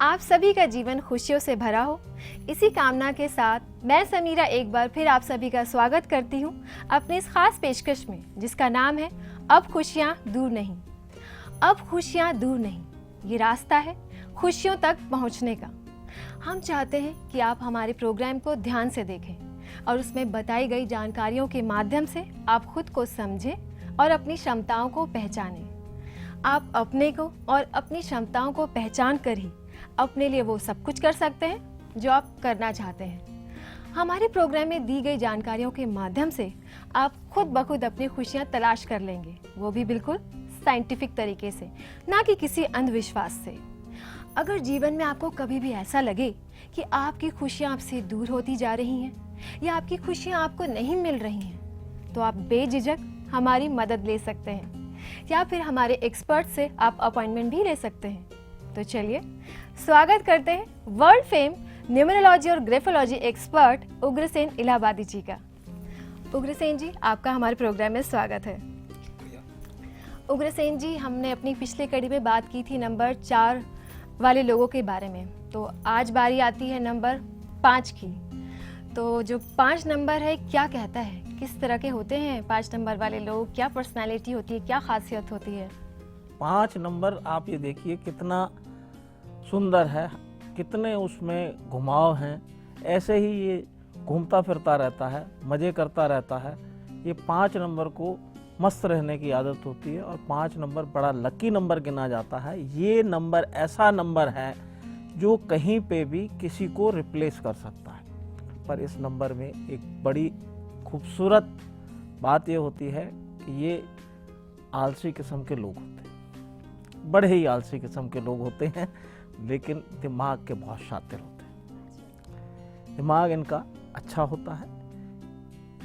आप सभी का जीवन खुशियों से भरा हो, इसी कामना के साथ मैं समीरा एक बार फिर आप सभी का स्वागत करती हूँ अपने इस खास पेशकश में, जिसका नाम है अब खुशियाँ दूर नहीं। अब खुशियाँ दूर नहीं, ये रास्ता है खुशियों तक पहुँचने का। हम चाहते हैं कि आप हमारे प्रोग्राम को ध्यान से देखें और उसमें बताई गई जानकारियों के माध्यम से आप खुद को समझें और अपनी क्षमताओं को पहचानें। आप अपने को और अपनी क्षमताओं को पहचान कर ही अपने लिए वो सब कुछ कर सकते हैं जो आप करना चाहते हैं। हमारे प्रोग्राम में दी गई जानकारियों के माध्यम से आप खुद ब खुद अपनी खुशियाँ तलाश कर लेंगे, वो भी बिल्कुल साइंटिफिक तरीके से, ना कि किसी अंधविश्वास से। अगर जीवन में आपको कभी भी ऐसा लगे कि आपकी खुशियाँ आपसे दूर होती जा रही हैं या आपकी खुशियाँ आपको नहीं मिल रही हैं, तो आप बेझिझक हमारी मदद ले सकते हैं या फिर हमारे एक्सपर्ट से आप अपॉइंटमेंट भी ले सकते हैं। तो चलिए स्वागत करते हैं वर्ल्ड फेम न्यूमरोलॉजी और ग्राफोलॉजी एक्सपर्ट उग्रसेन इलाहाबादी जी का। उग्रसेन जी, आपका हमारे प्रोग्राम में स्वागत है। उग्रसेन जी, हमने अपनी पिछली कड़ी में बात की थी नंबर 4 वाले लोगों के बारे में, तो आज बारी आती है नंबर 5 की। तो जो 5 नंबर है, क्या कहता है, किस तरह के होते हैं 5 नंबर वाले लोग, क्या पर्सनालिटी होती है, क्या खासियत होती है? 5 नंबर आप ये देखिए कितना सुंदर है, कितने उसमें घुमाव हैं। ऐसे ही ये घूमता फिरता रहता है, मज़े करता रहता है। ये 5 नंबर को मस्त रहने की आदत होती है और 5 नंबर बड़ा लकी नंबर गिना जाता है। ये नंबर ऐसा नंबर है जो कहीं पे भी किसी को रिप्लेस कर सकता है। पर इस नंबर में एक बड़ी खूबसूरत बात ये होती है कि ये आलसी किस्म के लोग होते हैं, बड़े ही आलसी किस्म के लोग होते हैं, लेकिन दिमाग के बहुत शातिर होते हैं। दिमाग इनका अच्छा होता है,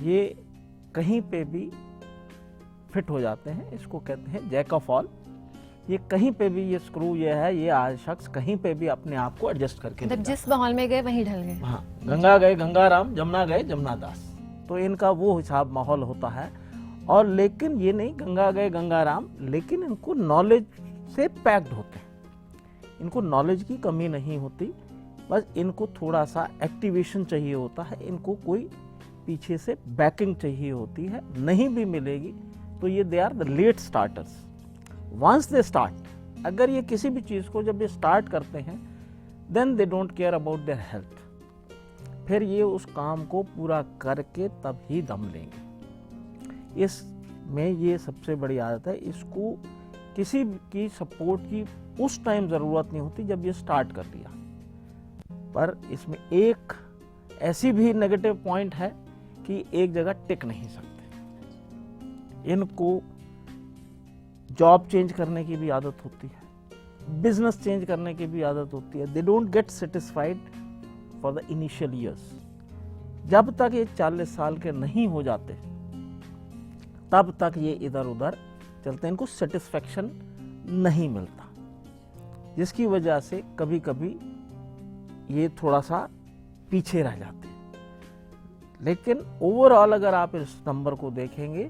ये कहीं पे भी फिट हो जाते हैं। इसको कहते हैं जैक ऑफ ऑल। ये कहीं पे भी ये स्क्रू ये है, ये आज शख्स कहीं पे भी अपने आप को एडजस्ट करके मतलब जिस माहौल में गए वहीं ढल गए। हाँ, गंगा गए गंगाराम, जमुना गए जमुनादास, तो इनका वो हिसाब माहौल होता है। और लेकिन ये नहीं गंगा गए गंगाराम, लेकिन इनको नॉलेज से पैक्ड होते हैं। इनको नॉलेज की कमी नहीं होती, बस इनको थोड़ा सा एक्टिवेशन चाहिए होता है, इनको कोई पीछे से बैकिंग चाहिए होती है। नहीं भी मिलेगी तो ये they are the late starters. Once they start, अगर ये किसी भी चीज़ को जब ये स्टार्ट करते हैं, then they don't care about their health. फिर ये उस काम को पूरा करके तब ही दम लेंगे। इसमें ये सबसे बड़ी आदत है, इसको किसी की सपोर्ट की उस टाइम ज़रूरत नहीं होती जब ये स्टार्ट कर दिया। पर इसमें एक ऐसी भी नेगेटिव पॉइंट है कि एक जगह टिक नहीं सकते। इनको जॉब चेंज करने की भी आदत होती है, बिजनेस चेंज करने की भी आदत होती है। They don't get satisfied for the initial years. जब तक ये 40 साल के नहीं हो जाते तब तक ये इधर उधर चलते हैं, इनको सेटिस्फेक्शन नहीं मिलता, जिसकी वजह से कभी कभी ये थोड़ा सा पीछे रह जाते हैं। लेकिन ओवरऑल अगर आप इस नंबर को देखेंगे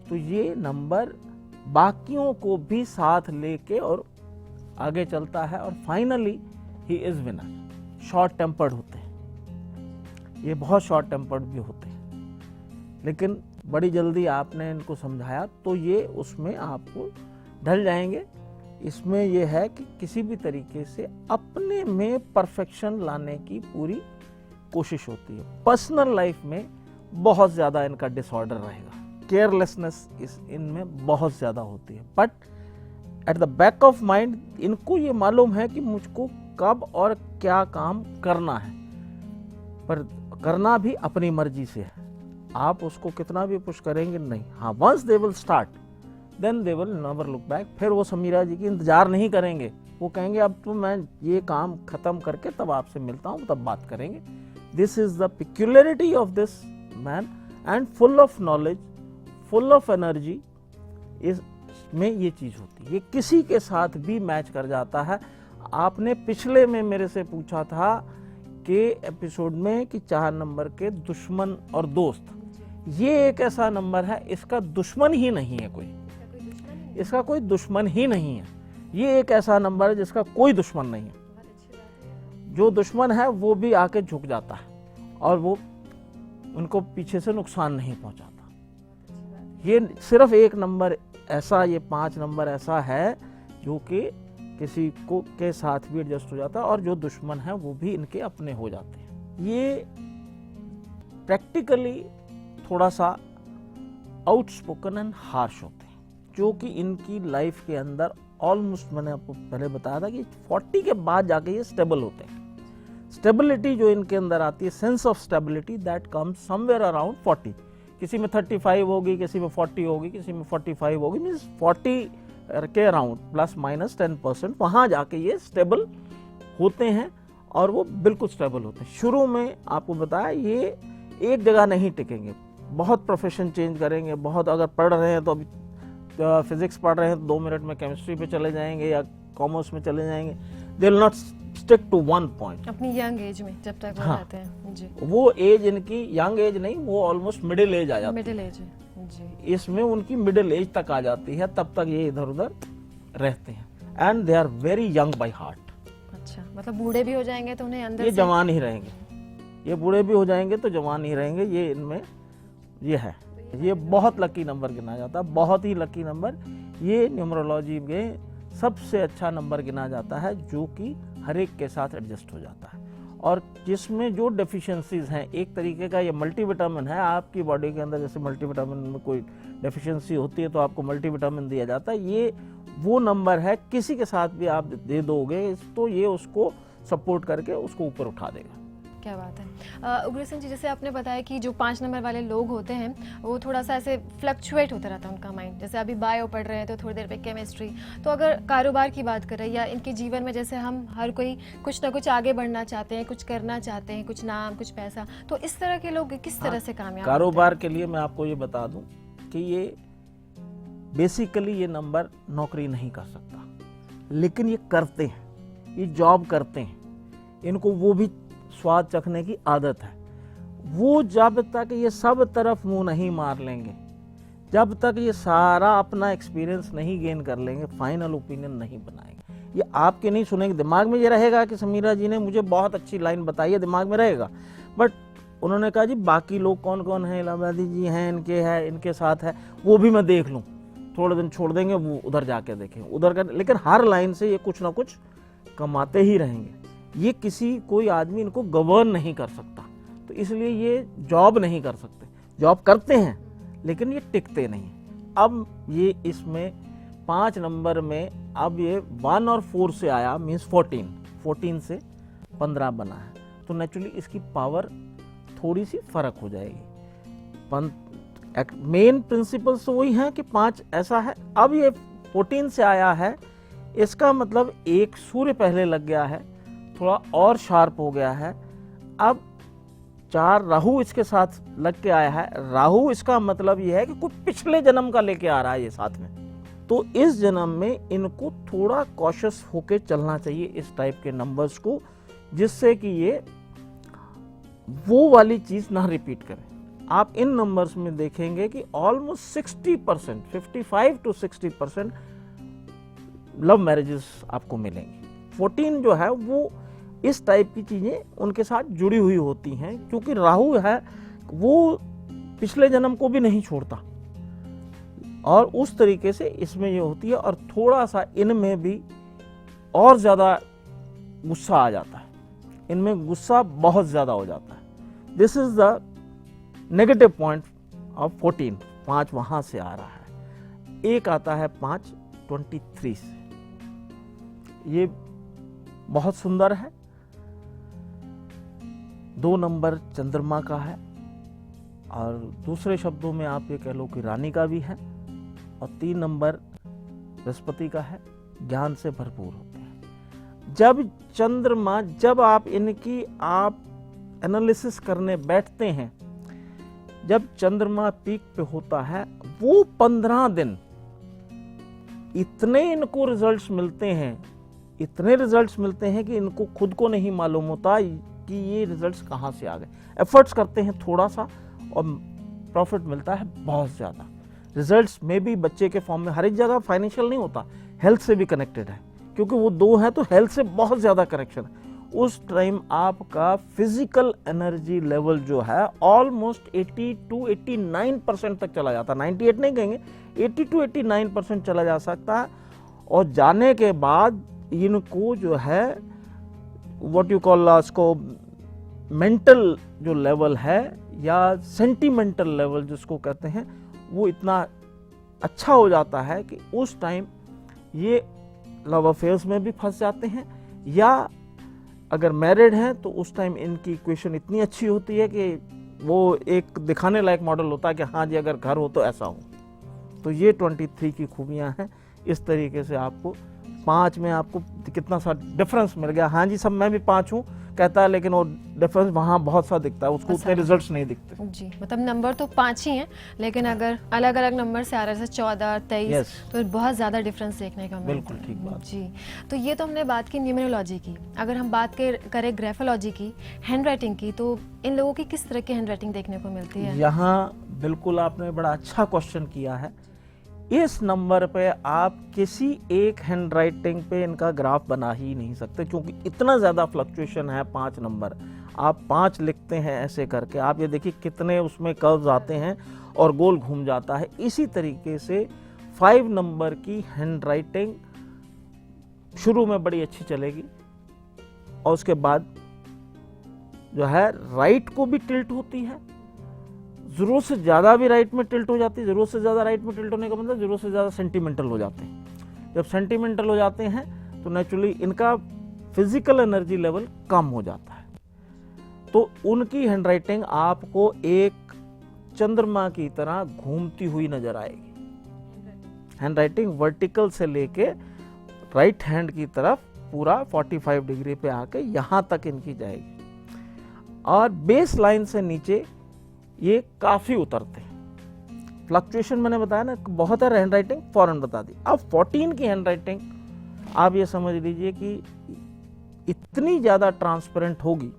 तो ये नंबर बाकियों को भी साथ लेके और आगे चलता है और finally he is winner. Short tempered होते हैं, ये बहुत शॉर्ट टेम्पर्ड भी होते हैं, लेकिन बड़ी जल्दी आपने इनको समझाया तो ये उसमें आपको ढल जाएंगे। इसमें यह है कि किसी भी तरीके से अपने में परफेक्शन लाने की पूरी कोशिश होती है। पर्सनल लाइफ में बहुत ज़्यादा इनका डिसऑर्डर रहेगा, केयरलेसनेस इनमें बहुत ज़्यादा होती है। But at the back of mind इनको ये मालूम है कि मुझको कब और क्या काम करना है, पर करना भी अपनी मर्जी से है। आप उसको कितना भी पुश करेंगे नहीं। हाँ, once they will start then they will never look back. फिर वो समीरा जी की इंतजार नहीं करेंगे, वो कहेंगे अब तो मैं ये काम खत्म करके तब आपसे मिलता हूँ, तब बात करेंगे। This is the peculiarity of this man and full of knowledge, full of energy. इसमें ये चीज होती है, ये किसी के साथ भी मैच कर जाता है। आपने पिछले में मेरे से पूछा था कि एपिसोड में कि 4 नंबर के दुश्मन और दोस्त, ये एक ऐसा नंबर है इसका दुश्मन ही नहीं है कोई, इसका कोई दुश्मन ही नहीं है। ये एक ऐसा नंबर है जिसका कोई दुश्मन नहीं है। जो दुश्मन है वो भी आके झुक जाता है और वो उनको पीछे से नुकसान नहीं पहुंचाता। ये सिर्फ एक नंबर ऐसा, ये 5 नंबर ऐसा है जो कि किसी को के साथ भी एडजस्ट हो जाता है और जो दुश्मन है वो भी इनके अपने हो जाते हैं। ये प्रैक्टिकली थोड़ा सा आउटस्पोकन एंड हार्श होते हैं, जो कि इनकी लाइफ के अंदर ऑलमोस्ट, मैंने आपको पहले बताया था कि 40 के बाद जाके ये स्टेबल होते हैं। स्टेबिलिटी जो इनके अंदर आती है, sense of stability, that comes somewhere around 40। किसी में 35 होगी, किसी में 40 होगी, किसी में 45 होगी, मीन्स 40 के अराउंड ±10%, वहां जाके ये स्टेबल होते हैं और वो बिल्कुल स्टेबल होते हैं। शुरू में आपको बताया ये एक जगह नहीं टिकेंगे, बहुत प्रोफेशन चेंज करेंगे, बहुत, अगर पढ़ रहे हैं तो अभी फिजिक्स पढ़ रहे हैं तो 2 मिनट में केमिस्ट्री पे चले जाएंगे या कॉमर्स में चले जाएंगे। They will not stick to one point अपनी यंग एज में जब तक वो रहते हैं जी। वो एज इनकी यंग एज नहीं, वो ऑलमोस्ट मिडिल एज आ जाती है। मिडिल एज जी, इसमें उनकी मिडिल एज तक आ जाती है, तब तक ये इधर उधर रहते हैं and they are very young by heart. अच्छा, मतलब बूढ़े भी हो जाएंगे तो उन्हें अंदर ये से जवान ही रहेंगे, ये बूढ़े भी हो जाएंगे तो जवान ही रहेंगे। ये इनमें ये है, ये बहुत लकी नंबर गिना जाता है, बहुत ही लकी नंबर। ये न्यूमरोलॉजी में सबसे अच्छा नंबर गिना जाता है जो कि हर एक के साथ एडजस्ट हो जाता है और जिसमें जो डेफिशिएंसीज हैं, एक तरीके का ये मल्टीविटामिन है आपकी बॉडी के अंदर। जैसे मल्टीविटामिन में कोई डेफिशिएंसी होती है तो आपको मल्टीविटामिन दिया जाता है, ये वो नंबर है, किसी के साथ भी आप दे दोगे तो ये उसको सपोर्ट करके उसको ऊपर उठा देगा। क्या बात है। उग्रसेन जी, जैसे आपने बताया कि जो 5 नंबर वाले लोग होते हैं वो थोड़ा सा ऐसे फ्लक्चुएट होता रहता है उनका माइंड। जैसे अभी बायो पढ़ रहे हैं तो थोड़ी देर पे केमिस्ट्री। तो अगर कारोबार की बात करें या इनके जीवन में, जैसे हम हर कोई कुछ ना कुछ आगे बढ़ना चाहते हैं, कुछ करना चाहते हैं, कुछ नाम, कुछ पैसा, तो इस तरह के लोग किस तरह से कामयाब? कारोबार के लिए मैं आपको ये बता दूं कि ये बेसिकली ये नंबर नौकरी नहीं कर सकता, लेकिन ये करते हैं, ये जॉब करते हैं, इनको वो भी स्वाद चखने की आदत है। वो जब तक ये सब तरफ मुंह नहीं मार लेंगे, जब तक ये सारा अपना एक्सपीरियंस नहीं गेन कर लेंगे, फाइनल ओपिनियन नहीं बनाएंगे। ये आपके नहीं सुनेंगे, दिमाग में ये रहेगा कि समीरा जी ने मुझे बहुत अच्छी लाइन बताई है, दिमाग में रहेगा, बट उन्होंने कहा जी बाकी लोग कौन कौन है, इलाहाबादी जी हैं, इनके साथ है, वो भी मैं देख लूँ, थोड़े दिन छोड़ देंगे, वो उधर जाके देखेंगे, उधर कर, लेकिन हर लाइन से ये कुछ ना कुछ कमाते ही रहेंगे। ये किसी कोई आदमी इनको गवर्न नहीं कर सकता, तो इसलिए ये जॉब नहीं कर सकते। जॉब करते हैं लेकिन ये टिकते नहीं। अब ये इसमें 5 नंबर में अब ये 1 और 4 से आया, मीन्स 14 से 15 बना है, तो नेचुरली इसकी पावर थोड़ी सी फर्क हो जाएगी। मेन प्रिंसिपल्स तो वही हैं कि 5 ऐसा है। अब ये 14 से आया है, इसका मतलब एक सूर्य पहले लग गया है, थोड़ा और शार्प हो गया है। अब 4 राहु इसके साथ लग के आया है। राहु इसका मतलब यह है कि कुछ पिछले जन्म का लेके आ रहा है ये साथ में, तो इस जन्म में इनको थोड़ा कॉशियस होके चलना चाहिए इस टाइप के नंबर्स को, जिससे कि ये वो वाली चीज ना रिपीट करें। आप इन नंबर्स में देखेंगे कि ऑलमोस्ट 60%, 55 to 60% लव मैरिजेस आपको मिलेंगी। 14 जो है वो इस टाइप की चीजें उनके साथ जुड़ी हुई होती हैं, क्योंकि राहु है वो पिछले जन्म को भी नहीं छोड़ता, और उस तरीके से इसमें ये होती है। और थोड़ा सा इनमें भी और ज्यादा गुस्सा आ जाता है, इनमें गुस्सा बहुत ज्यादा हो जाता है। This is the negative point of 14। 5 वहां से आ रहा है, एक आता है 5 23 से। ये बहुत सुंदर है। 2 नंबर चंद्रमा का है और दूसरे शब्दों में आप ये कह लो कि रानी का भी है, और 3 नंबर बृहस्पति का है, ज्ञान से भरपूर होते हैं। जब चंद्रमा, जब आप इनकी आप एनालिसिस करने बैठते हैं, जब चंद्रमा पीक पे होता है, वो 15 दिन इतने इनको रिजल्ट्स मिलते हैं, इतने रिजल्ट्स मिलते हैं कि इनको खुद को नहीं मालूम होता कि ये रिजल्ट्स कहाँ से आ गए। एफर्ट्स करते हैं थोड़ा सा और प्रॉफिट मिलता है बहुत ज़्यादा। रिजल्ट्स में भी बच्चे के फॉर्म में, हर एक जगह फाइनेंशियल नहीं होता, हेल्थ से भी कनेक्टेड है, क्योंकि वो 2 है तो हेल्थ से बहुत ज़्यादा कनेक्शन है। उस टाइम आपका फिजिकल एनर्जी लेवल जो है ऑलमोस्ट 80 to 89% तक चला जाता है। 98 नहीं कहेंगे, 80 to 89% चला जा सकता है। और जाने के बाद इनको जो है व्हाट यू कॉल उसको मेंटल जो लेवल है या सेंटिमेंटल लेवल जिसको कहते हैं, वो इतना अच्छा हो जाता है कि उस टाइम ये लव अफेयर्स में भी फंस जाते हैं, या अगर मैरिड हैं तो उस टाइम इनकी इक्वेशन इतनी अच्छी होती है कि वो एक दिखाने लायक मॉडल होता है कि हाँ जी अगर घर हो तो ऐसा हो। तो ये 23 की खूबियां हैं। इस तरीके से आपको 5 में आपको कितना सा डिफरेंस मिल गया। हाँ जी सब मैं भी 5 हूँ कहता है, लेकिन वो डिफरेंस वहाँ बहुत सा दिखता है, उसको उतने रिजल्ट्स नहीं दिखते। जी, मतलब नंबर तो 5 ही हैं, लेकिन अगर अलग अलग नंबर से आ रहा है जैसे 14, 23, तो बहुत ज़्यादा डिफरेंस देखने का मिलता है। बिल्कुल ठीक बात। जी, तो ये तो हमने बात की न्यूमेरोलॉजी की। अगर हम बात करें ग्राफोलॉजी की, हैंड राइटिंग की, तो इन लोगों की किस तरह की हैंड राइटिंग देखने को मिलती है? यहाँ बिल्कुल आपने बड़ा अच्छा क्वेश्चन किया है। इस नंबर पे आप किसी एक हैंड राइटिंग पे इनका ग्राफ बना ही नहीं सकते, क्योंकि इतना ज़्यादा फ्लक्चुएशन है। 5 नंबर आप 5 लिखते हैं ऐसे करके, आप ये देखिए कितने उसमें कर्व्स आते हैं और गोल घूम जाता है। इसी तरीके से 5 नंबर की हैंड राइटिंग शुरू में बड़ी अच्छी चलेगी और उसके बाद जो है राइट को भी टिल्ट होती है, जरूरत से ज़्यादा भी राइट में टिल्ट हो जाती है। ज़रूरत से ज़्यादा राइट में टिल्ट होने का मतलब ज़रूरत से ज़्यादा सेंटिमेंटल हो जाते हैं। जब सेंटिमेंटल हो जाते हैं तो नेचुरली इनका फिजिकल एनर्जी लेवल कम हो जाता है। तो उनकी हैंड राइटिंग आपको एक चंद्रमा की तरह घूमती हुई नजर आएगी। हैंड राइटिंग वर्टिकल से लेके राइट हैंड की तरफ पूरा 45 डिग्री पे आके यहाँ तक इनकी जाएगी, और बेस लाइन से नीचे ये काफी उतरते हैं। फ्लक्चुएशन मैंने बताया ना बहुत है, हैंड राइटिंग फौरन बता दी। अब 14 की हैंड राइटिंग आप ये समझ लीजिए कि इतनी ज्यादा ट्रांसपेरेंट होगी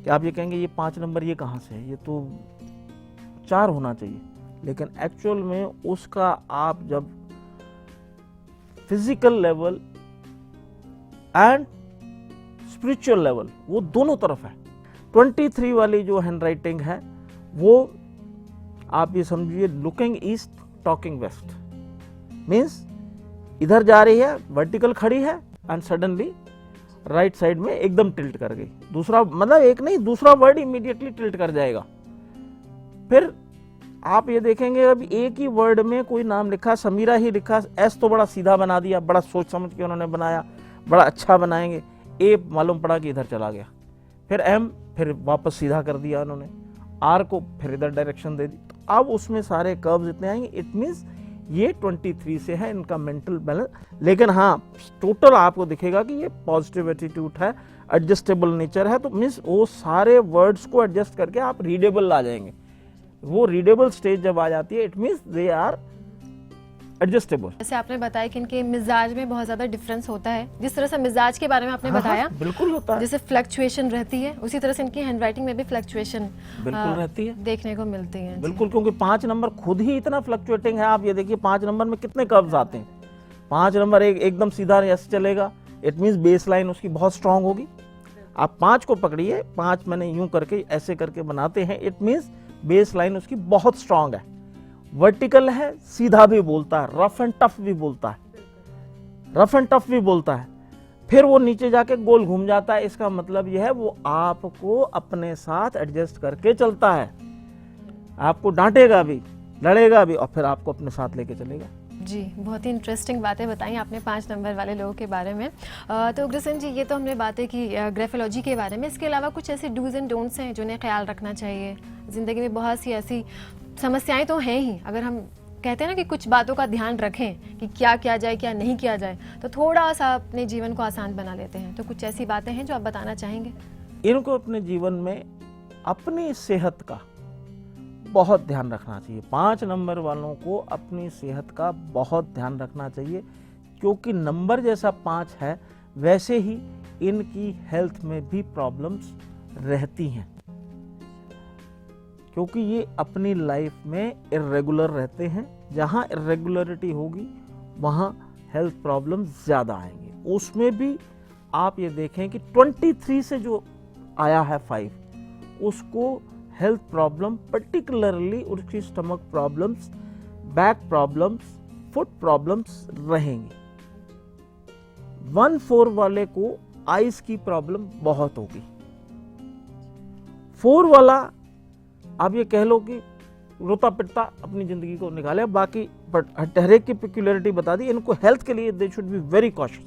कि आप ये कहेंगे ये 5 नंबर ये कहाँ से है, ये तो 4 होना चाहिए। लेकिन एक्चुअल में उसका आप जब physical level and spiritual level वो दोनों तरफ है। 23 वाली जो हैंड राइटिंग है वो आप ये समझिए looking east talking west, means इधर जा रही है, वर्टिकल खड़ी है एंड सडनली राइट साइड में एकदम टिल्ट कर गई। दूसरा मतलब एक नहीं, दूसरा वर्ड इमीडिएटली टिल्ट कर जाएगा। फिर आप ये देखेंगे अभी एक ही वर्ड में कोई नाम लिखा, समीरा ही लिखा, एस तो बड़ा सीधा बना दिया, बड़ा सोच समझ के उन्होंने बनाया, बड़ा अच्छा बनाएंगे। ए मालूम पड़ा कि इधर चला गया, फिर एम फिर वापस सीधा कर दिया उन्होंने, आर को फिर इधर डायरेक्शन दे दी। तो अब उसमें सारे कर्व्स इतने आएंगे। इट मीन्स ये 23 से है इनका मेंटल बैलेंस। लेकिन हाँ टोटल आपको दिखेगा कि ये पॉजिटिव एटीट्यूड है, एडजस्टेबल नेचर है। तो मीन्स वो सारे वर्ड्स को एडजस्ट करके आप रीडेबल ला जाएंगे। वो रीडेबल स्टेज जब आ जाती है it means they are adjustable. जैसे आपने बताया कि इनके मिजाज में बहुत ज्यादा डिफरेंस होता है, जिस तरह से मिजाज के बारे में आपने बताया बिल्कुल होता है, जैसे फ्लक्चुएशन रहती है उसी तरह से इनकी हैंडराइटिंग में भी फ्लक्चुएशन बिल्कुल रहती है, देखने को मिलती है। बिल्कुल, क्योंकि 5 नंबर खुद ही इतना फ्लक्चुएटिंग है। आप ये देखिए 5 नंबर में कितने कर्व्स आते हैं। 5 नंबर एकदम सीधा ऐसे चलेगा, इट मीन्स बेस लाइन उसकी बहुत स्ट्रांग होगी। आप 5 को पकड़िए, 5 मैंने यूं करके ऐसे करके बनाते हैं, इट मीन्स बेस लाइन उसकी बहुत स्ट्रांग है। वर्टिकल है, सीधा भी बोलता है, रफ एंड टफ भी बोलता है, रफ एंड टफ भी बोलता है। फिर वो नीचे जाके गोल घूम जाता है। इसका मतलब यह है वो आपको अपने साथ एडजस्ट करके चलता है, आपको डांटेगा भी, लड़ेगा भी और फिर आपको अपने साथ लेके चलेगा। जी, बहुत ही इंटरेस्टिंग बातें बताई आपने 5 नंबर वाले लोगों के बारे में। तो उग्रसेन जी, ये तो हमने बातें की ग्राफोलॉजी के बारे में। इसके अलावा कुछ ऐसे डूज़ एंड डोंट्स हैं जिन्हें ख्याल रखना चाहिए? ज़िंदगी में बहुत सी ऐसी समस्याएं तो हैं ही, अगर हम कहते हैं ना कि कुछ बातों का ध्यान रखें कि क्या किया जाए क्या नहीं किया जाए, तो थोड़ा सा अपने जीवन को आसान बना लेते हैं। तो कुछ ऐसी बातें हैं जो आप बताना चाहेंगे? इनको अपने जीवन में अपनी सेहत का बहुत ध्यान रखना चाहिए। 5 नंबर वालों को अपनी सेहत का बहुत ध्यान रखना चाहिए, क्योंकि नंबर जैसा 5 है वैसे ही इनकी हेल्थ में भी प्रॉब्लम्स रहती हैं, क्योंकि ये अपनी लाइफ में इर्रेगुलर रहते हैं। जहाँ इर्रेगुलरिटी होगी वहाँ हेल्थ प्रॉब्लम्स ज़्यादा आएंगे। उसमें भी आप ये देखें कि 23 से जो आया है 5, उसको हेल्थ प्रॉब्लम, पर्टिकुलरली उसकी stomach problems, back problems, foot problems रहेंगी। 1-4 वाले को आइज की प्रॉब्लम बहुत होगी। 4 वाला आप ये कह लो कि रोता पिटता अपनी जिंदगी को निकाले। बाकी हर एक की पेक्युलरिटी बता दी। इनको हेल्थ के लिए they should be very cautious,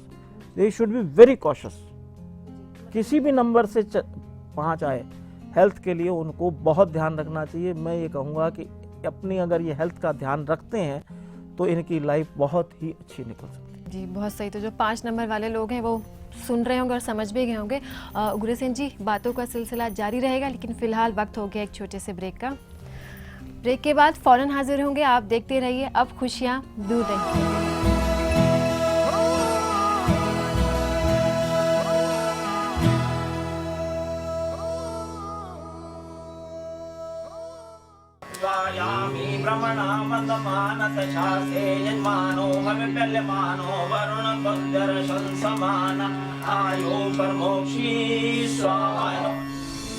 they should be very cautious. किसी भी नंबर से 5 आए, हेल्थ के लिए उनको बहुत ध्यान रखना चाहिए। मैं ये कहूँगा कि अपनी अगर ये हेल्थ का ध्यान रखते हैं तो इनकी लाइफ बहुत ही अच्छी निकल सकती है। जी, बहुत सही। तो जो 5 नंबर वाले लोग हैं वो सुन रहे होंगे और समझ भी गए होंगे। उग्रसेन जी, बातों का सिलसिला जारी रहेगा, लेकिन फिलहाल वक्त हो गया एक छोटे से ब्रेक का। ब्रेक के बाद फौरन हाजिर होंगे। आप देखते रहिए अब खुशियाँ दूर नहीं।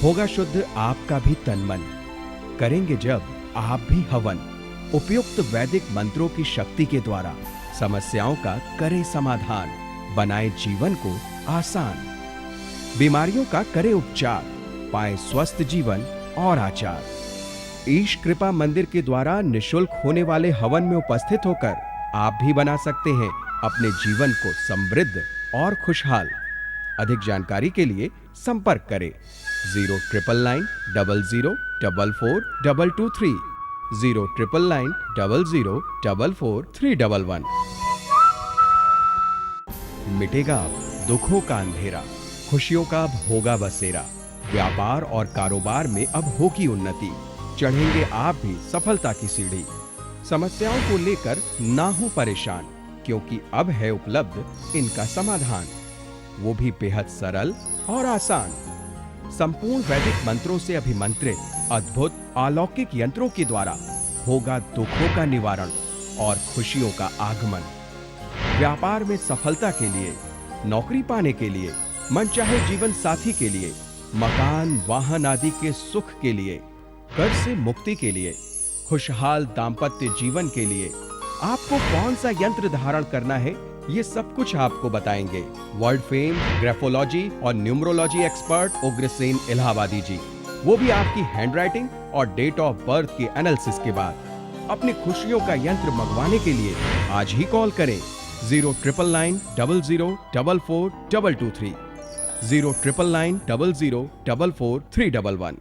होगा शुद्ध आपका भी तन मन, करेंगे जब आप भी हवन। उपयुक्त वैदिक मंत्रों की शक्ति के द्वारा समस्याओं का करे समाधान, बनाए जीवन को आसान। बीमारियों का करे उपचार, पाए स्वस्थ जीवन और आचार। ईश कृपा मंदिर के द्वारा निशुल्क होने वाले हवन में उपस्थित होकर आप भी बना सकते हैं अपने जीवन को समृद्ध और खुशहाल। अधिक जानकारी के लिए संपर्क करें 0999 00 44 223 0999 00 44 311। मिटेगा अब दुखों का अंधेरा, खुशियों का अब होगा बसेरा। व्यापार और कारोबार में अब होगी उन्नति, चढ़ेंगे आप भी सफलता की सीढ़ी। समस्याओं को लेकर ना हो परेशान, क्योंकि अब है उपलब्ध इनका समाधान, वो भी बेहद सरल और आसान। संपूर्ण वैदिक मंत्रों से अभिमंत्रित अद्भुत अलौकिक यंत्रों के द्वारा होगा दुखों का निवारण और खुशियों का आगमन। व्यापार में सफलता के लिए, नौकरी पाने के लिए, मनचाहे जीवन साथी के लिए, मकान वाहन आदि के सुख के लिए, कर्ज से मुक्ति के लिए, खुशहाल दाम्पत्य जीवन के लिए आपको कौन सा यंत्र धारण करना है, ये सब कुछ आपको बताएंगे वर्ल्ड फेम ग्राफोलॉजी और न्यूमरोलॉजी एक्सपर्ट उग्रसेन इलाहाबादी जी। वो भी आपकी हैंडराइटिंग और डेट ऑफ बर्थ के एनालिसिस के बाद। अपनी खुशियों का यंत्र मंगवाने के लिए आज ही कॉल करें 0999 00 44 223 0999 00 44 311।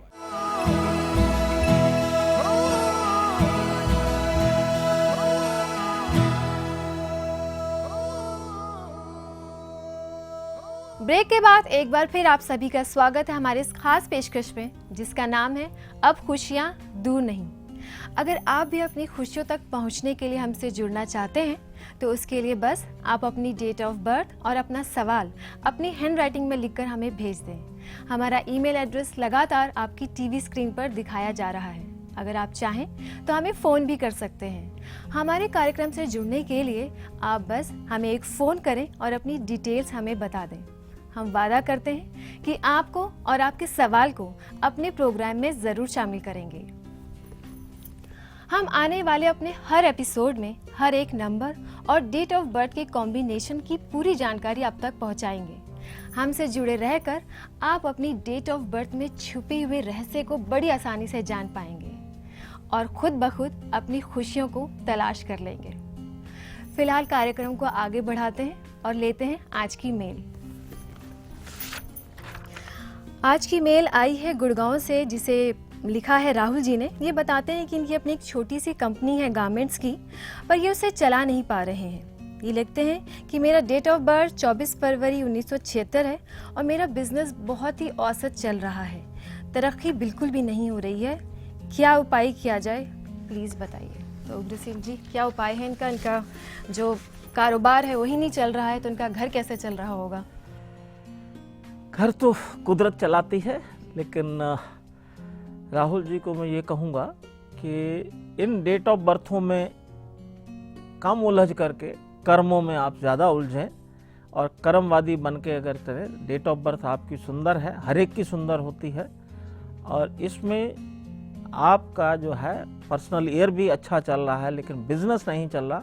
ब्रेक के बाद एक बार फिर आप सभी का स्वागत है हमारे इस खास पेशकश में, जिसका नाम है अब खुशियाँ दूर नहीं। अगर आप भी अपनी खुशियों तक पहुंचने के लिए हमसे जुड़ना चाहते हैं तो उसके लिए बस आप अपनी डेट ऑफ बर्थ और अपना सवाल अपनी हैंड राइटिंग में लिखकर हमें भेज दें। हमारा ईमेल एड्रेस लगातार आपकी टीवी स्क्रीन पर दिखाया जा रहा है। अगर आप चाहें तो हमें फ़ोन भी कर सकते हैं। हमारे कार्यक्रम से जुड़ने के लिए आप बस हमें एक फ़ोन करें और अपनी डिटेल्स हमें बता दें। हम वादा करते हैं कि आपको और आपके सवाल को अपने प्रोग्राम में ज़रूर शामिल करेंगे। हम आने वाले अपने हर एपिसोड में हर एक नंबर और डेट ऑफ बर्थ के कॉम्बिनेशन की पूरी जानकारी आप तक पहुंचाएंगे। हमसे जुड़े रहकर आप अपनी डेट ऑफ बर्थ में छुपे हुए रहस्य को बड़ी आसानी से जान पाएंगे और खुद ब खुद अपनी खुशियों को तलाश कर लेंगे। फिलहाल कार्यक्रम को आगे बढ़ाते हैं और लेते हैं आज की मेल। आज की मेल आई है गुड़गांव से, जिसे लिखा है राहुल जी ने। ये बताते हैं कि इनकी अपनी एक छोटी सी कंपनी है गारमेंट्स की, पर ये उसे चला नहीं पा रहे हैं। ये लिखते हैं कि मेरा डेट ऑफ बर्थ 24 फरवरी 1976 है और मेरा बिजनेस बहुत ही औसत चल रहा है, तरक्की बिल्कुल भी नहीं हो रही है। क्या उपाय किया जाए, प्लीज़ बताइए। तो उग्र सिंह जी, क्या उपाय है इनका? इनका जो कारोबार है वही नहीं चल रहा है, तो इनका घर कैसे चल रहा होगा? घर तो कुदरत चलाती है, लेकिन राहुल जी को मैं ये कहूँगा कि इन डेट ऑफ बर्थों में कम उलझ करके कर्मों में आप ज़्यादा उलझें और कर्मवादी बन के अगर चलें। डेट ऑफ बर्थ आपकी सुंदर है, हर एक की सुंदर होती है, और इसमें आपका जो है पर्सनल ईयर भी अच्छा चल रहा है, लेकिन बिजनेस नहीं चल रहा।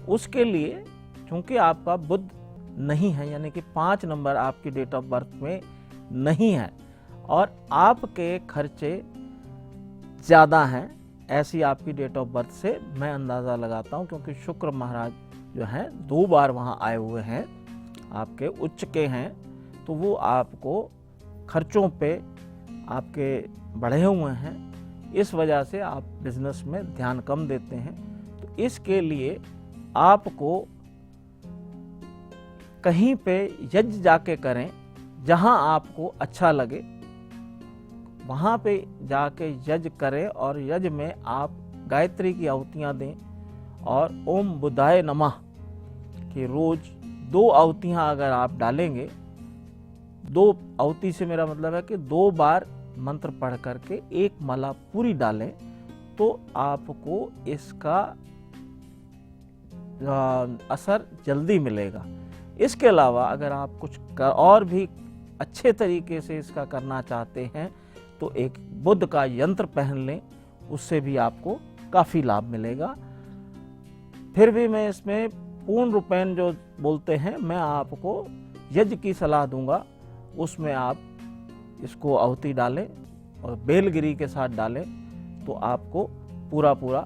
उसके लिए चूँकि आपका बुध नहीं है, यानी कि 5 नंबर आपकी डेट ऑफ बर्थ में नहीं है और आपके खर्चे ज़्यादा हैं, ऐसी आपकी डेट ऑफ बर्थ से मैं अंदाज़ा लगाता हूँ, क्योंकि शुक्र महाराज जो हैं 2 बार वहाँ आए हुए हैं, आपके उच्च के हैं, तो वो आपको खर्चों पे आपके बढ़े हुए हैं। इस वजह से आप बिजनेस में ध्यान कम देते हैं। तो इसके लिए आपको कहीं पे यज्ञ जाके करें, जहाँ आपको अच्छा लगे वहाँ पे जाके यज्ञ करें, और यज्ञ में आप गायत्री की आहुतियाँ दें और ओम बुधाय नमः कि रोज 2 आहुतियाँ अगर आप डालेंगे, 2 आहुति से मेरा मतलब है कि 2 बार मंत्र पढ़ करके 1 माला पूरी डालें, तो आपको इसका असर जल्दी मिलेगा। इसके अलावा अगर आप कुछ और भी अच्छे तरीके से इसका करना चाहते हैं, तो एक बुध का यंत्र पहन लें, उससे भी आपको काफ़ी लाभ मिलेगा। फिर भी मैं इसमें पूर्ण रूपेण जो बोलते हैं, मैं आपको यज्ञ की सलाह दूंगा। उसमें आप इसको आहुति डालें और बेलगिरी के साथ डालें, तो आपको पूरा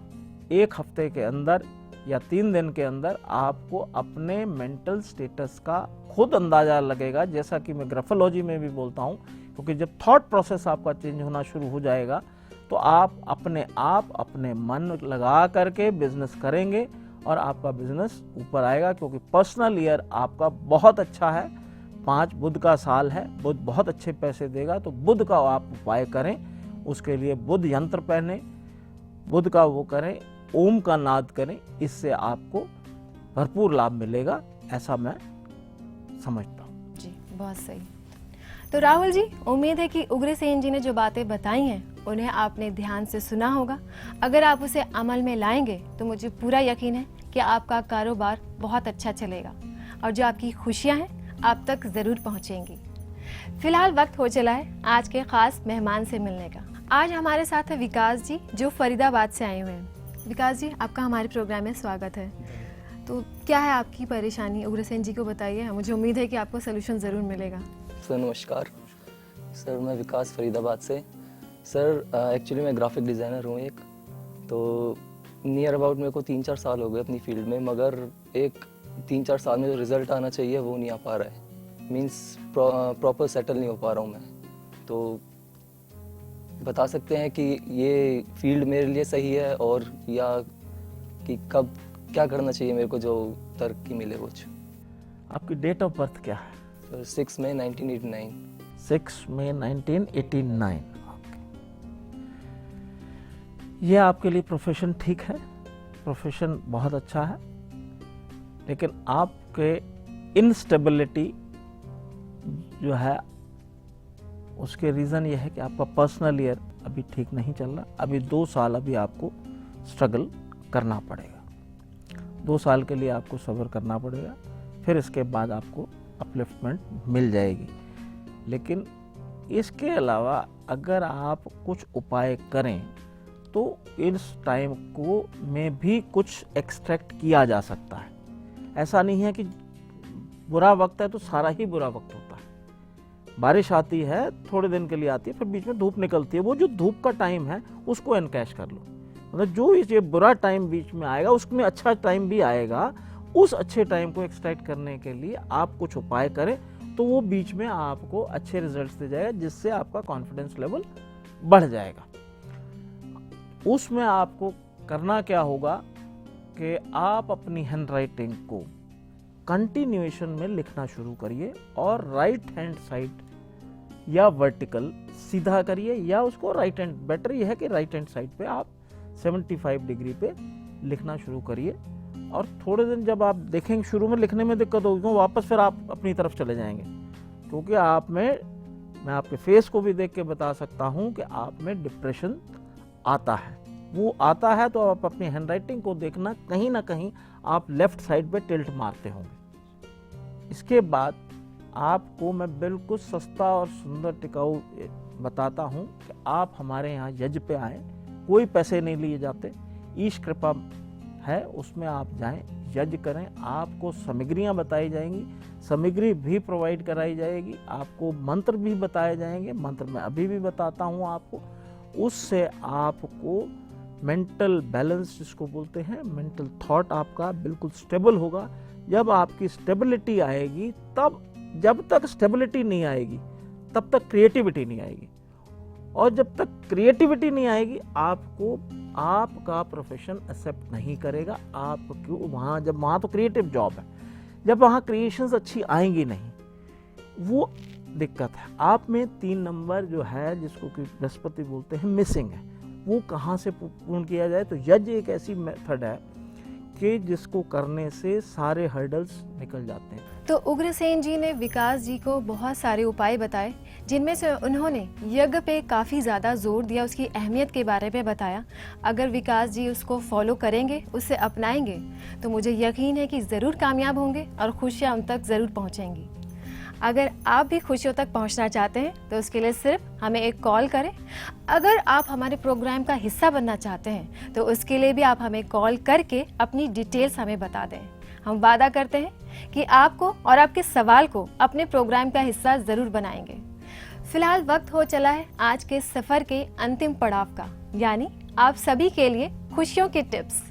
1 हफ्ते के अंदर या 3 दिन के अंदर आपको अपने मेंटल स्टेटस का खुद अंदाज़ा लगेगा। जैसा कि मैं ग्राफोलॉजी में भी बोलता हूँ, क्योंकि जब थॉट प्रोसेस आपका चेंज होना शुरू हो जाएगा, तो आप अपने मन लगा करके बिजनेस करेंगे और आपका बिजनेस ऊपर आएगा। क्योंकि पर्सनल ईयर आपका बहुत अच्छा है, 5 बुध का साल है, बुध बहुत अच्छे पैसे देगा। तो बुध का आप उपाय करें, उसके लिए बुध यंत्र पहने, बुध का वो करें, ओम का नाद करें, इससे आपको भरपूर लाभ मिलेगा, ऐसा मैं समझता हूँ। जी, बहुत सही। तो राहुल जी, उम्मीद है कि उग्रसेन जी ने जो बातें बताई हैं उन्हें आपने ध्यान से सुना होगा। अगर आप उसे अमल में लाएंगे तो मुझे पूरा यकीन है कि आपका कारोबार बहुत अच्छा चलेगा और जो आपकी खुशियां हैं आप तक ज़रूर पहुंचेंगी। फिलहाल वक्त हो चला है आज के खास मेहमान से मिलने का। आज हमारे साथ है विकास जी, जो फरीदाबाद से आए हुए हैं। विकास जी, आपका हमारे प्रोग्राम में स्वागत है। तो क्या है आपकी परेशानी, उग्रसेन जी को बताइए, मुझे उम्मीद है कि आपको सोल्यूशन ज़रूर मिलेगा। सर नमस्कार सर, मैं विकास फरीदाबाद से। सर एक्चुअली मैं ग्राफिक डिज़ाइनर हूँ एक, तो नियर अबाउट मेरे को 3-4 साल हो गए अपनी फील्ड में, मगर एक 3-4 साल में जो रिज़ल्ट आना चाहिए वो नहीं आ पा रहा है। मींस प्रॉपर सेटल नहीं हो पा रहा हूँ मैं। तो बता सकते हैं कि ये फील्ड मेरे लिए सही है, और या कि कब क्या करना चाहिए मेरे को जो तरक्की मिले कुछ। आपकी डेट ऑफ बर्थ क्या है? सर 6 मई 1989। 6 मई 1989। ये आपके लिए प्रोफेशन ठीक है, प्रोफेशन बहुत अच्छा है, लेकिन आपके इनस्टेबिलिटी जो है उसके रीज़न ये है कि आपका पर्सनल ईयर अभी ठीक नहीं चल रहा। अभी 2 साल अभी आपको स्ट्रगल करना पड़ेगा, 2 साल के लिए आपको सब्र करना पड़ेगा, फिर इसके बाद आपको अपलिफ्टमेंट मिल जाएगी। लेकिन इसके अलावा अगर आप कुछ उपाय करें तो इस टाइम को में भी कुछ एक्सट्रैक्ट किया जा सकता है। ऐसा नहीं है कि बुरा वक्त है तो सारा ही बुरा वक्त होता है। बारिश आती है, थोड़े दिन के लिए आती है, फिर बीच में धूप निकलती है। वो जो धूप का टाइम है उसको एनकैश कर लो। मतलब जो ये बुरा टाइम बीच में आएगा उसमें अच्छा टाइम भी आएगा, उस अच्छे टाइम को एक्सट्रैक्ट करने के लिए आप कुछ उपाय करें तो वो बीच में आपको अच्छे रिजल्ट्स दे जाएगा, जिससे आपका कॉन्फिडेंस लेवल बढ़ जाएगा। उसमें आपको करना क्या होगा कि आप अपनी हैंड राइटिंग को कंटिन्यूएशन में लिखना शुरू करिए और राइट हैंड साइड या वर्टिकल सीधा करिए, या उसको राइट हैंड, बेटर ये है कि राइट हैंड साइड पे आप 75 डिग्री पे लिखना शुरू करिए। और थोड़े दिन जब आप देखेंगे शुरू में लिखने में दिक्कत होगी, तो वापस फिर आप अपनी तरफ चले जाएंगे, क्योंकि आप में, मैं आपके फेस को भी देख के बता सकता हूँ कि आप में डिप्रेशन आता है। वो आता है तो आप अपनी हैंडराइटिंग को देखना, कहीं ना कहीं आप लेफ्ट साइड पे टिल्ट मारते होंगे। इसके बाद आपको मैं बिल्कुल सस्ता और सुंदर टिकाऊ बताता हूँ कि आप हमारे यहाँ यज्ञ पे आए, कोई पैसे नहीं लिए जाते, ईश कृपा है, उसमें आप जाएं, यज्ञ करें, आपको सामग्रियाँ बताई जाएंगी, सामग्री भी प्रोवाइड कराई जाएगी, आपको मंत्र भी बताए जाएंगे, मंत्र मैं अभी भी बताता हूँ आपको। उससे आपको मेंटल बैलेंस जिसको बोलते हैं, मेंटल थॉट आपका बिल्कुल स्टेबल होगा। जब आपकी स्टेबिलिटी आएगी, तब, जब तक स्टेबिलिटी नहीं आएगी तब तक क्रिएटिविटी नहीं आएगी, और जब तक क्रिएटिविटी नहीं आएगी आपको आपका प्रोफेशन एक्सेप्ट नहीं करेगा। आपको वहाँ, जब वहाँ तो क्रिएटिव जॉब है, जब वहाँ क्रिएशंस अच्छी आएंगी नहीं, वो दिक्कत है। आप में 3 नंबर जो है, जिसको कि बृहस्पति बोलते हैं, मिसिंग है, वो कहाँ से पूर्ण किया जाए? तो यज्ञ एक ऐसी मेथड है कि जिसको करने से सारे हर्डल्स निकल जाते हैं। तो उग्रसेन जी ने विकास जी को बहुत सारे उपाय बताए, जिनमें से उन्होंने यज्ञ पे काफ़ी ज़्यादा जोर दिया, उसकी अहमियत के बारे में बताया। अगर विकास जी उसको फॉलो करेंगे, उससे अपनाएंगे, तो मुझे यकीन है कि ज़रूर कामयाब होंगे और खुशियाँ उन तक ज़रूर पहुँचेंगी। अगर आप भी खुशियों तक पहुंचना चाहते हैं तो उसके लिए सिर्फ हमें एक कॉल करें। अगर आप हमारे प्रोग्राम का हिस्सा बनना चाहते हैं तो उसके लिए भी आप हमें कॉल करके अपनी डिटेल्स हमें बता दें। हम वादा करते हैं कि आपको और आपके सवाल को अपने प्रोग्राम का हिस्सा ज़रूर बनाएंगे। फिलहाल वक्त हो चला है आज के सफ़र के अंतिम पड़ाव का, यानी आप सभी के लिए खुशियों के टिप्स।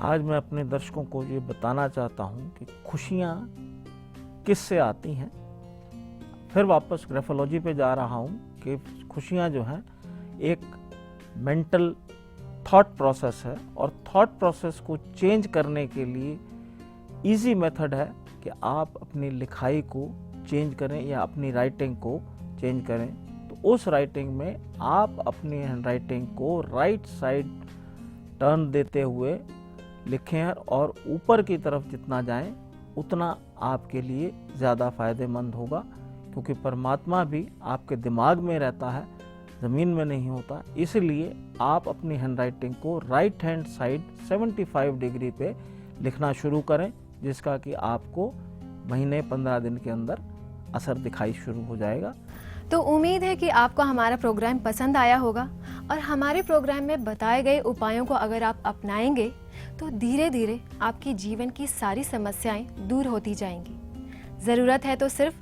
आज मैं अपने दर्शकों को ये बताना चाहता हूँ कि खुशियाँ किससे आती हैं। फिर वापस ग्राफोलॉजी पे जा रहा हूँ कि खुशियाँ जो हैं एक मेंटल थॉट प्रोसेस है, और थॉट प्रोसेस को चेंज करने के लिए इजी मेथड है कि आप अपनी लिखाई को चेंज करें या अपनी राइटिंग को चेंज करें। तो उस राइटिंग में आप अपनी हैंड राइटिंग को राइट साइड टर्न देते हुए लिखें, और ऊपर की तरफ जितना जाएं उतना आपके लिए ज़्यादा फ़ायदेमंद होगा, क्योंकि परमात्मा भी आपके दिमाग में रहता है, ज़मीन में नहीं होता। इसलिए आप अपनी हैंड राइटिंग को राइट हैंड साइड 75 डिग्री पे लिखना शुरू करें, जिसका कि आपको महीने 15 दिन के अंदर असर दिखाई शुरू हो जाएगा। तो उम्मीद है कि आपको हमारा प्रोग्राम पसंद आया होगा, और हमारे प्रोग्राम में बताए गए उपायों को अगर आप अपनाएंगे तो धीरे धीरे आपकी जीवन की सारी समस्याएं दूर होती जाएंगी। ज़रूरत है तो सिर्फ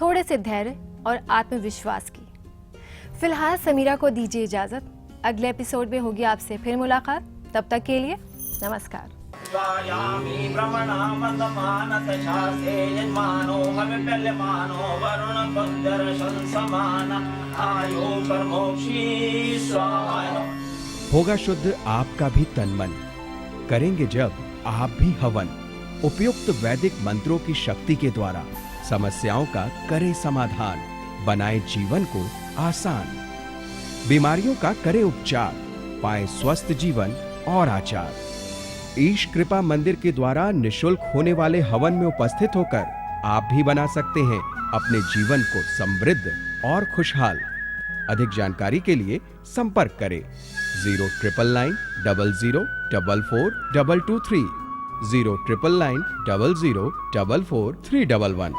थोड़े से धैर्य और आत्मविश्वास की। फिलहाल समीरा को दीजिए इजाज़त, अगले एपिसोड में होगी आपसे फिर मुलाकात। तब तक के लिए नमस्कार। स्वायामी भ्रमणामन्दमानतशासे यजमानो हविप्यल्यमानो वरुण दर्शन समान आयो परमोक्षी स्वाहा। होगा शुद्ध आपका भी तन मन, करेंगे जब आप भी हवन। उपयुक्त वैदिक मंत्रों की शक्ति के द्वारा समस्याओं का करे समाधान, बनाए जीवन को आसान। बीमारियों का करे उपचार, पाए स्वस्थ जीवन और आचार। ईश कृपा मंदिर के द्वारा निशुल्क होने वाले हवन में उपस्थित होकर आप भी बना सकते हैं अपने जीवन को समृद्ध और खुशहाल। अधिक जानकारी के लिए संपर्क करें 0999 00 44 223 0999 00 44 311।